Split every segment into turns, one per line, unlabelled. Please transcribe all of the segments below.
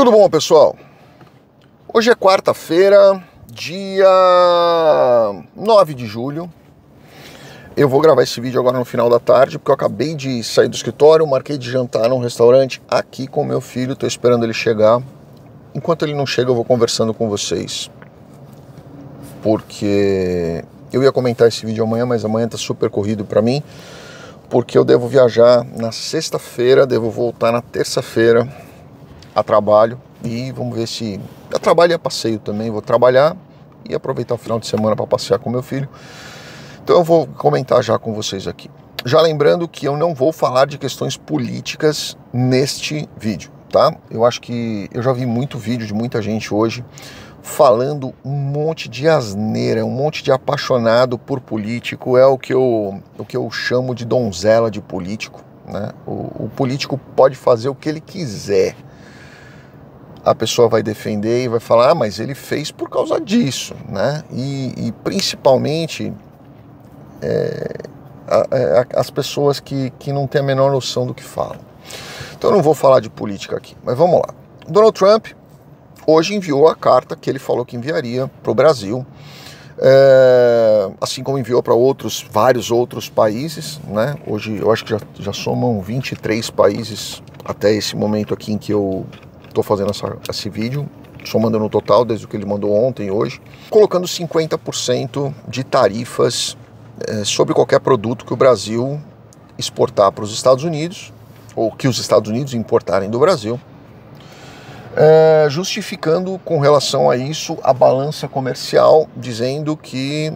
Tudo bom, pessoal? Hoje é quarta-feira, dia 9 de julho. Eu vou gravar esse vídeo agora no final da tarde, porque eu acabei de sair do escritório, marquei de jantar num restaurante aqui com meu filho, tô esperando ele chegar. Enquanto ele não chega, eu vou conversando com vocês, porque eu ia comentar esse vídeo amanhã, mas amanhã tá super corrido pra mim, porque eu devo viajar na sexta-feira, devo voltar na terça-feira a trabalho, e vamos ver se... a trabalho e a passeio também, vou trabalhar e aproveitar o final de semana para passear com meu filho. Então eu vou comentar já com vocês aqui. Já lembrando que eu não vou falar de questões políticas neste vídeo, tá? Eu acho que eu já vi muito vídeo de muita gente hoje falando um monte de asneira, um monte de apaixonado por político, é o que eu chamo de donzela de político, né? O político pode fazer o que ele quiser. A pessoa vai defender e vai falar, ah, mas ele fez por causa disso, né? E principalmente as pessoas que não têm a menor noção do que falam. Então eu não vou falar de política aqui, mas vamos lá. Donald Trump hoje enviou a carta que ele falou que enviaria para o Brasil, assim como enviou para vários outros países, né? Hoje eu acho que já somam 23 países até esse momento aqui em que eu estou fazendo esse vídeo, somando no total, desde o que ele mandou ontem e hoje, colocando 50% de tarifas sobre qualquer produto que o Brasil exportar para os Estados Unidos, ou que os Estados Unidos importarem do Brasil, justificando com relação a isso a balança comercial, dizendo que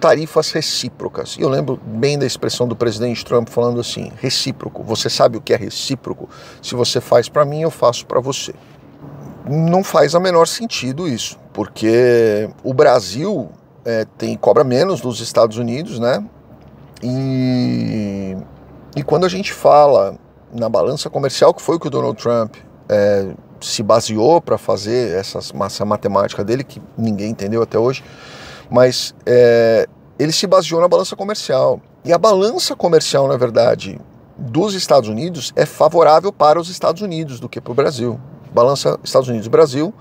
tarifas recíprocas. E eu lembro bem da expressão do presidente Trump falando assim, recíproco. Você sabe o que é recíproco? Se você faz para mim, eu faço para você. Não faz a menor sentido isso, porque o Brasil cobra menos dos Estados Unidos, né? E quando a gente fala na balança comercial, que foi o que o Donald Trump se baseou para fazer essa matemática dele, que ninguém entendeu até hoje, mas ele se baseou na balança comercial. E a balança comercial, na verdade, dos Estados Unidos é favorável para os Estados Unidos do que para o Brasil. Balança Estados Unidos-Brasil,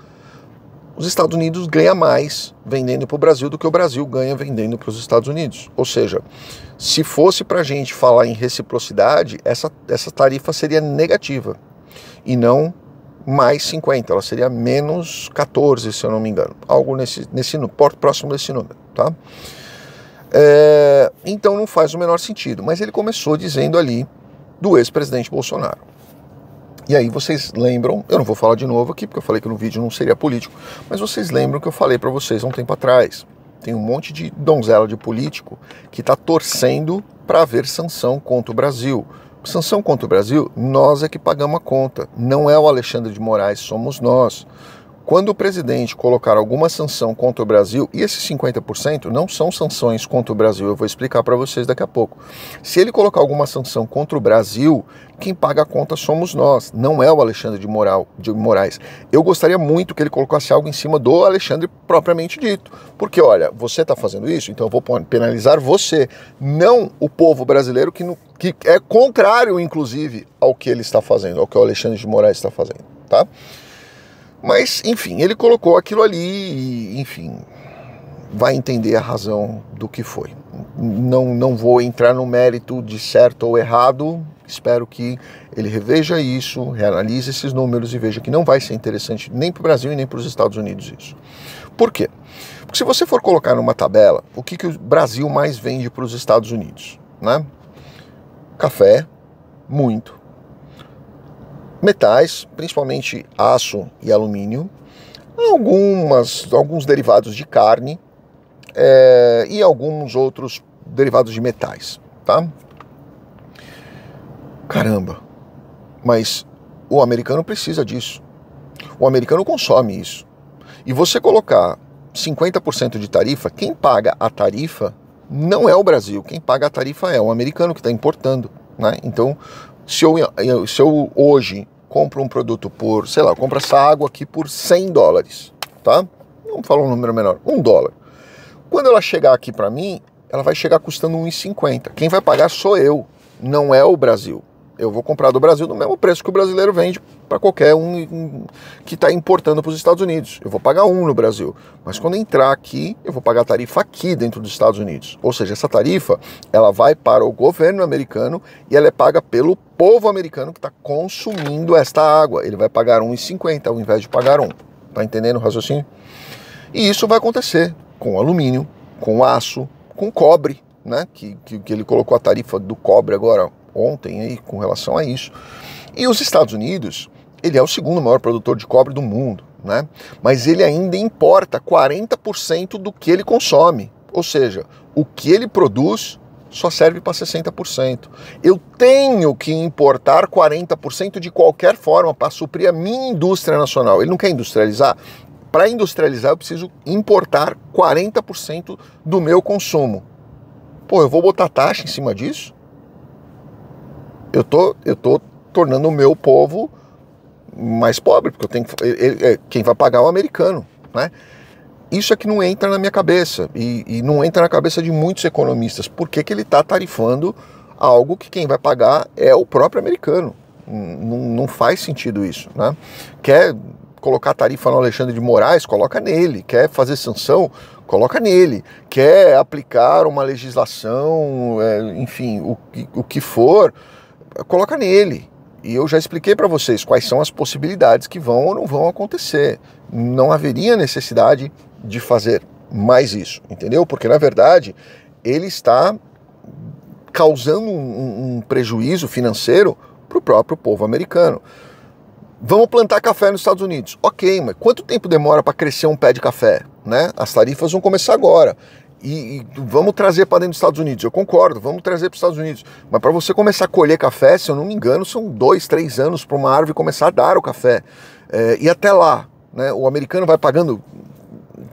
os Estados Unidos ganham mais vendendo para o Brasil do que o Brasil ganha vendendo para os Estados Unidos. Ou seja, se fosse para a gente falar em reciprocidade, essa tarifa seria negativa e não mais 50, ela seria menos 14, se eu não me engano, algo próximo desse número, tá? Então não faz o menor sentido, mas ele começou dizendo ali do ex-presidente Bolsonaro. E aí vocês lembram, eu não vou falar de novo aqui, porque eu falei que no vídeo não seria político, mas vocês lembram que eu falei para vocês há um tempo atrás, tem um monte de donzela de político que está torcendo para haver sanção contra o Brasil. Sanção contra o Brasil, nós é que pagamos a conta, não é o Alexandre de Moraes, somos nós. Quando o presidente colocar alguma sanção contra o Brasil, e esses 50% não são sanções contra o Brasil, eu vou explicar para vocês daqui a pouco. Se ele colocar alguma sanção contra o Brasil, quem paga a conta somos nós, não é o Alexandre de Moraes. Eu gostaria muito que ele colocasse algo em cima do Alexandre propriamente dito, porque olha, você está fazendo isso, então eu vou penalizar você, não o povo brasileiro que é contrário, inclusive, ao que ele está fazendo, ao que o Alexandre de Moraes está fazendo, tá? Mas, enfim, ele colocou aquilo ali e, enfim, vai entender a razão do que foi. Não vou entrar no mérito de certo ou errado, espero que ele reveja isso, reanalise esses números e veja que não vai ser interessante nem para o Brasil e nem para os Estados Unidos isso. Por quê? Porque se você for colocar numa tabela o que o Brasil mais vende para os Estados Unidos, né? Café, muito. Metais, principalmente aço e alumínio, alguns derivados de carne e alguns outros derivados de metais, tá? Caramba, mas o americano precisa disso, o americano consome isso. E você colocar 50% de tarifa, quem paga a tarifa não é o Brasil, quem paga a tarifa é o americano que está importando, né? Então, se eu hoje compro um produto por, sei lá, eu compro essa água aqui por $100, tá? Vamos falar um número menor, $1. Quando ela chegar aqui para mim, ela vai chegar custando R$1,50. Quem vai pagar sou eu, não é o Brasil. eu vou comprar do Brasil no mesmo preço que o brasileiro vende para qualquer um que está importando para os Estados Unidos. Eu vou pagar no Brasil, mas quando entrar aqui, eu vou pagar a tarifa aqui dentro dos Estados Unidos. Ou seja, essa tarifa, ela vai para o governo americano e ela é paga pelo povo americano que está consumindo esta água. Ele vai pagar 1,50 ao invés de pagar 1. Tá entendendo o raciocínio? E isso vai acontecer com alumínio, com aço, com cobre, né? Que ele colocou a tarifa do cobre agora ontem aí com relação a isso. E os Estados Unidos, ele é o segundo maior produtor de cobre do mundo, né? Mas ele ainda importa 40% do que ele consome. Ou seja, o que ele produz só serve para 60%. Eu tenho que importar 40% de qualquer forma para suprir a minha indústria nacional. Ele não quer industrializar? Para industrializar eu preciso importar 40% do meu consumo. Pô, eu vou botar taxa em cima disso? Eu tô tornando o meu povo mais pobre, porque eu tenho quem vai pagar é o americano, né? Isso é que não entra na minha cabeça e não entra na cabeça de muitos economistas. Por que ele está tarifando algo que quem vai pagar é o próprio americano? Não faz sentido isso, né? Quer colocar tarifa no Alexandre de Moraes? Coloca nele. Quer fazer sanção? Coloca nele. Quer aplicar uma legislação, enfim, o que for, coloca nele. E eu já expliquei para vocês quais são as possibilidades que vão ou não vão acontecer. Não haveria necessidade de fazer mais isso, entendeu? Porque, na verdade, ele está causando um prejuízo financeiro para o próprio povo americano. Vamos plantar café nos Estados Unidos. Ok, mas quanto tempo demora para crescer um pé de café, né? As tarifas vão começar agora. E vamos trazer para dentro dos Estados Unidos. Eu concordo, vamos trazer para os Estados Unidos. Mas para você começar a colher café, se eu não me engano, são 2, 3 anos para uma árvore começar a dar o café. E até lá, né, o americano vai pagando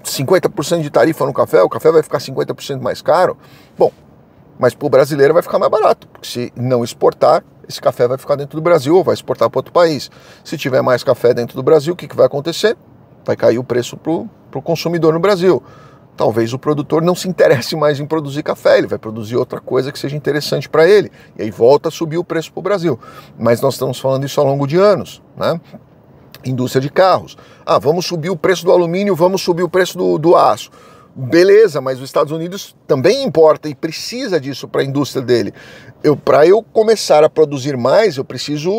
50% de tarifa no café, o café vai ficar 50% mais caro. Bom, mas para o brasileiro vai ficar mais barato, porque se não exportar, esse café vai ficar dentro do Brasil ou vai exportar para outro país. Se tiver mais café dentro do Brasil, o que vai acontecer? Vai cair o preço para o consumidor no Brasil. Talvez o produtor não se interesse mais em produzir café, ele vai produzir outra coisa que seja interessante para ele. E aí volta a subir o preço para o Brasil. Mas nós estamos falando isso ao longo de anos, né? Indústria de carros. Vamos subir o preço do alumínio, vamos subir o preço do aço. Beleza, mas os Estados Unidos também importa e precisa disso para a indústria dele. Para eu começar a produzir mais, eu preciso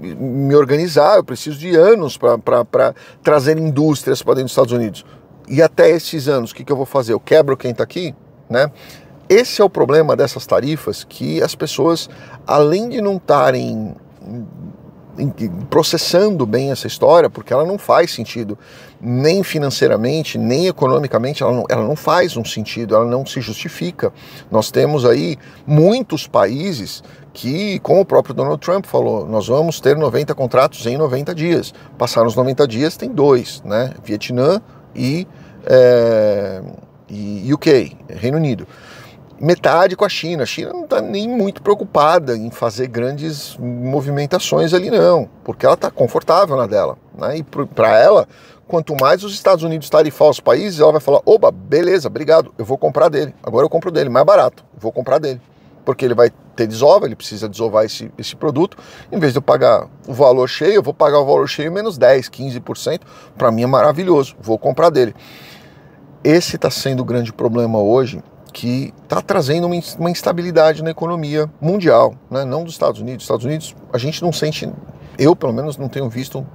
me organizar, eu preciso de anos para trazer indústrias para dentro dos Estados Unidos. E até esses anos, o que eu vou fazer? Eu quebro quem está aqui, né? Esse é o problema dessas tarifas, que as pessoas, além de não estarem processando bem essa história, porque ela não faz sentido, nem financeiramente, nem economicamente, ela não faz um sentido, ela não se justifica. Nós temos aí muitos países que, como o próprio Donald Trump falou, nós vamos ter 90 contratos em 90 dias. Passaram os 90 dias, tem 2, né? Vietnã e UK, Reino Unido. Metade com a China. A China não está nem muito preocupada em fazer grandes movimentações ali não, porque ela está confortável na dela, né? E para ela, quanto mais os Estados Unidos tarifar os países, ela vai falar, oba, beleza, obrigado, eu vou comprar dele, agora eu compro dele, mais barato, vou comprar dele, porque ele vai ter desova, ele precisa desovar esse produto, em vez de eu pagar o valor cheio, eu vou pagar o valor cheio menos 10, 15%, para mim é maravilhoso, vou comprar dele. Esse está sendo o grande problema hoje, que está trazendo uma instabilidade na economia mundial, né? Não dos Estados Unidos. Estados Unidos, a gente não sente, eu pelo menos não tenho visto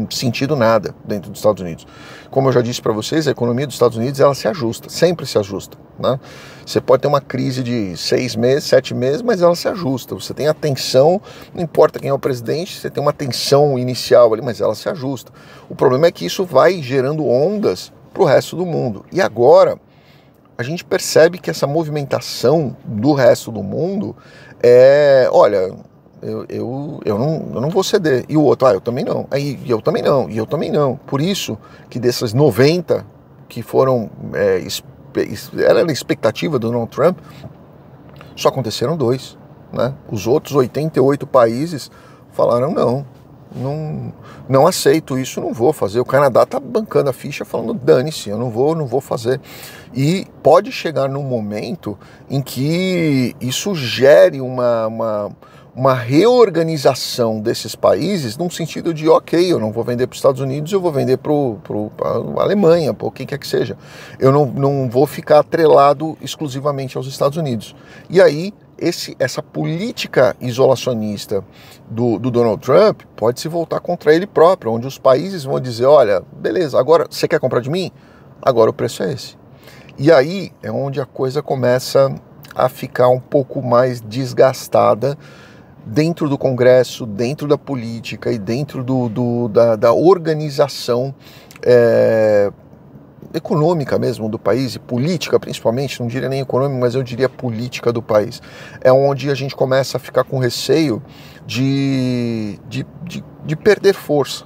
sentido nada dentro dos Estados Unidos. Como eu já disse para vocês, a economia dos Estados Unidos, ela se ajusta, sempre se ajusta, né? Você pode ter uma crise de 6 meses, 7 meses, mas ela se ajusta. Você tem a tensão, não importa quem é o presidente, você tem uma tensão inicial ali, mas ela se ajusta. O problema é que isso vai gerando ondas para o resto do mundo. E agora a gente percebe que essa movimentação do resto do mundo olha, eu não vou ceder. E o outro, eu também não. Aí eu também não, e eu também não. Por isso que dessas 90 que foram, era a expectativa do Donald Trump, só aconteceram 2, né? Os outros 88 países falaram não aceito isso, não vou fazer. O Canadá está bancando a ficha falando, dane-se, eu não vou fazer. E pode chegar num momento em que isso gere uma uma reorganização desses países num sentido de, ok, eu não vou vender para os Estados Unidos, eu vou vender para a Alemanha, para quem quer que seja. Eu não vou ficar atrelado exclusivamente aos Estados Unidos. E aí, essa política isolacionista do Donald Trump pode se voltar contra ele próprio, onde os países vão dizer, olha, beleza, agora você quer comprar de mim? Agora o preço é esse. E aí é onde a coisa começa a ficar um pouco mais desgastada dentro do Congresso, dentro da política e dentro da organização econômica mesmo do país, e política principalmente, não diria nem econômica, mas eu diria política do país. É onde a gente começa a ficar com receio de perder força.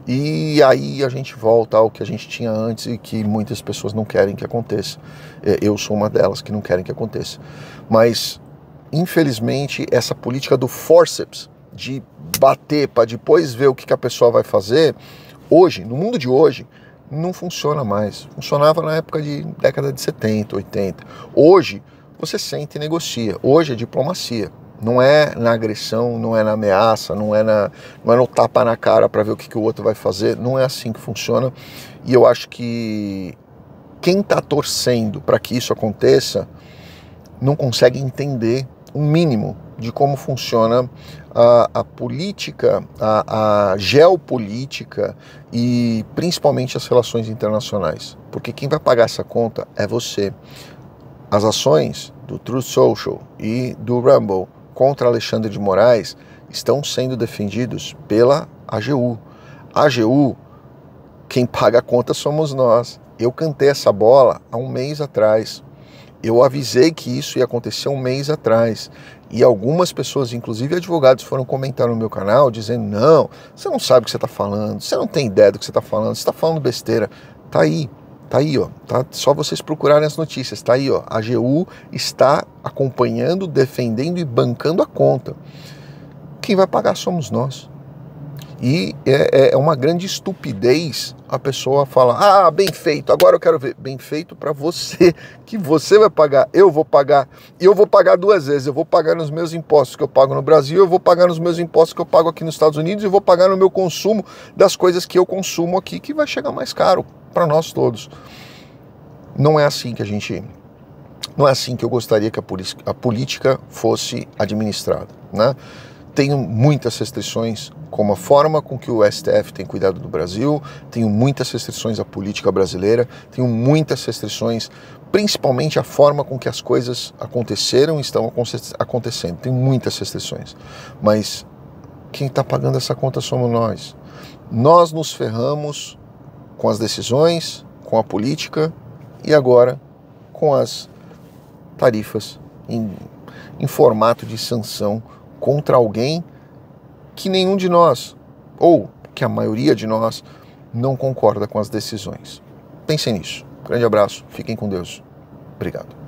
E aí a gente volta ao que a gente tinha antes e que muitas pessoas não querem que aconteça. Eu sou uma delas que não querem que aconteça. Mas, infelizmente, essa política do forceps, de bater para depois ver o que a pessoa vai fazer, hoje, no mundo de hoje, não funciona mais. Funcionava na época de década de 70, 80. Hoje, você sente e negocia. Hoje é diplomacia. Não é na agressão, não é na ameaça, não é no tapa na cara para ver o que o outro vai fazer. Não é assim que funciona. E eu acho que quem está torcendo para que isso aconteça não consegue entender um mínimo de como funciona a política, a geopolítica e principalmente as relações internacionais. Porque quem vai pagar essa conta é você. As ações do Truth Social e do Rumble contra Alexandre de Moraes estão sendo defendidos pela AGU. A AGU, quem paga a conta somos nós. Eu cantei essa bola há um mês atrás. Eu avisei que isso ia acontecer um mês atrás. E algumas pessoas, inclusive advogados, foram comentar no meu canal dizendo, não, você não sabe o que você está falando, você não tem ideia do que você está falando, você está falando besteira. Tá aí, ó, tá? Só vocês procurarem as notícias, tá aí, ó. A AGU está acompanhando, defendendo e bancando a conta. Quem vai pagar somos nós. E é uma grande estupidez a pessoa falar, ah, bem feito, agora eu quero ver. Bem feito para você, que você vai pagar, eu vou pagar. E eu vou pagar duas vezes, eu vou pagar nos meus impostos que eu pago no Brasil, eu vou pagar nos meus impostos que eu pago aqui nos Estados Unidos, e eu vou pagar no meu consumo das coisas que eu consumo aqui, que vai chegar mais caro para nós todos. Não é assim que não é assim que eu gostaria que a política fosse administrada, né? Tenho muitas restrições, como a forma com que o STF tem cuidado do Brasil, tenho muitas restrições à política brasileira, tenho muitas restrições, principalmente a forma com que as coisas aconteceram e estão acontecendo. Tenho muitas restrições, mas quem está pagando essa conta somos nós. Nós nos ferramos com as decisões, com a política e agora com as tarifas em formato de sanção contra alguém que nenhum de nós, ou que a maioria de nós, não concorda com as decisões. Pensem nisso. Grande abraço, fiquem com Deus. Obrigado.